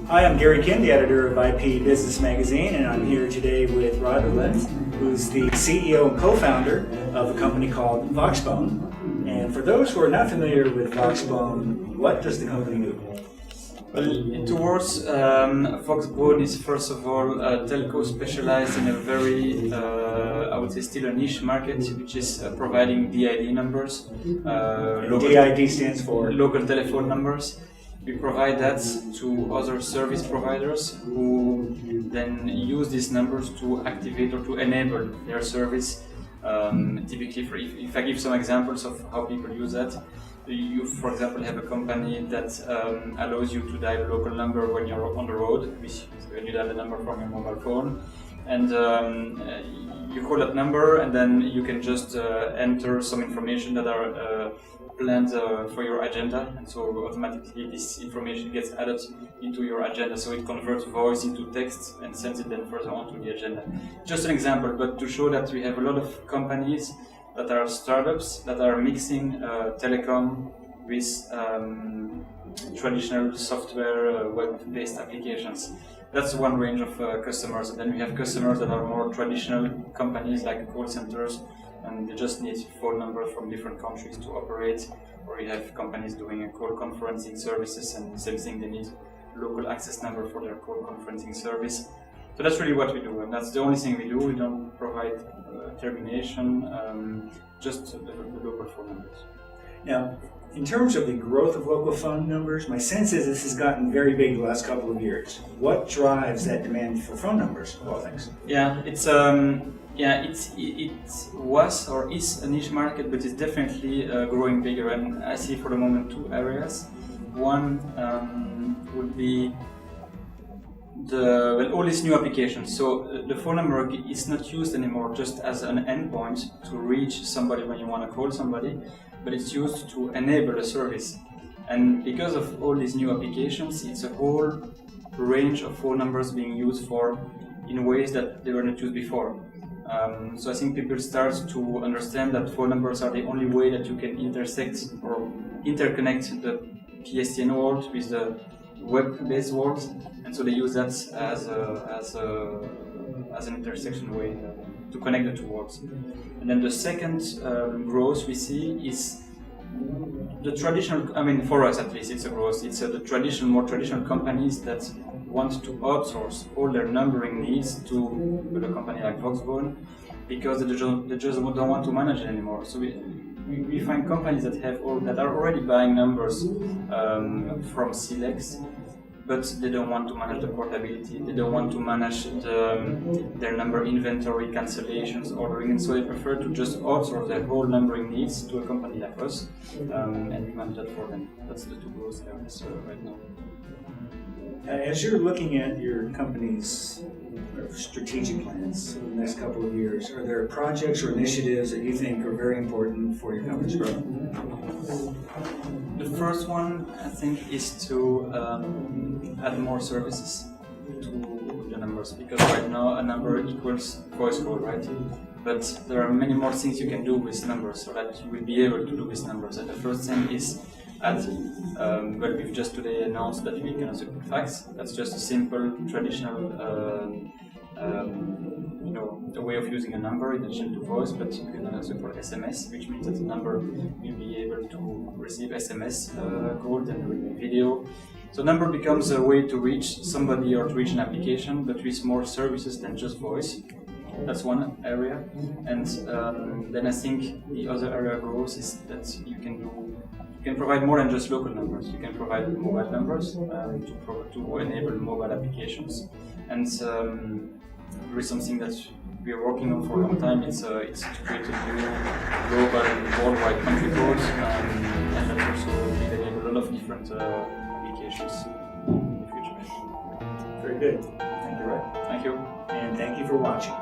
Hi, I'm Gary Kim, the editor of IP Business Magazine, and I'm here today with Rodrigue Ullens, who's the CEO and co-founder of a company called Voxbone. And for those who are not familiar with Voxbone, what does the company do? Well, in 2 words, Voxbone is first of all a telco specialized in a very, I would say, still a niche market, which is providing DID numbers. DID stands for? Local telephone numbers. We provide that to other service providers who then use these numbers to activate or to enable their service. Typically, if I give some examples of how people use that, you, for example, have a company that allows you to dial a local number when you're on the road, when you dial the number from your mobile phone, and you call that number, and then you can just enter some information that are planned for your agenda, and so automatically this information gets added into your agenda, so it converts voice into text and sends it then further on to the agenda. Just an example, but to show that we have a lot of companies that are startups that are mixing telecom with traditional software web-based applications. That's one range of customers. And then we have customers that are more traditional companies like call centers, and they just need phone numbers from different countries to operate. Or you have companies doing call conferencing services, and same thing, they need local access number for their call conferencing service. So that's really what we do, and that's the only thing we do. We don't provide termination, just the local phone numbers. Now, in terms of the growth of local phone numbers, my sense is this has gotten very big the last couple of years. What drives that demand for phone numbers, of all things? Yeah, it was or is a niche market, but it's definitely growing bigger. And I see for the moment 2 areas. One would be all these new applications. So the phone number is not used anymore just as an endpoint to reach somebody when you want to call somebody, but it's used to enable a service. And because of all these new applications, it's a whole range of phone numbers being used in ways that they were not used before. So I think people start to understand that phone numbers are the only way that you can intersect or interconnect the PSTN world with the web-based world, and so they use that as an intersection way to connect the 2 worlds. And then the second growth we see is the traditional. I mean, for us at least, it's a growth. It's the more traditional companies that want to outsource all their numbering needs to a company like Voxbone, because they just don't want to manage it anymore. So we find companies that are already buying numbers from Silex, but they don't want to manage the portability, they don't want to manage their number inventory, cancellations, ordering, and so they prefer to just outsource their whole numbering needs to a company like us, and we manage that for them. That's the 2 growth areas right now. As you're looking at your company's strategic plans for the next couple of years, are there projects or initiatives that you think are very important for your company's growth? The first one, I think, is to add more services to the numbers, because right now a number equals voice call, right? But there are many more things you can do with numbers, so that you will be able to do with numbers. And the first thing is we've just today announced that we can support fax. That's just a simple, traditional a way of using a number in addition to voice, but you can support SMS, which means that the number will be able to receive SMS code and video. So number becomes a way to reach somebody or to reach an application, but with more services than just voice. That's one area. And then I think the other area of growth is that you can provide more than just local numbers. You can provide mobile numbers to enable mobile applications. And there is something that we are working on for a long time. It's to create a new global, worldwide country code, and that also will enable a lot of different applications in the future. Very good. Thank you, Ray. Thank you. And thank you for watching.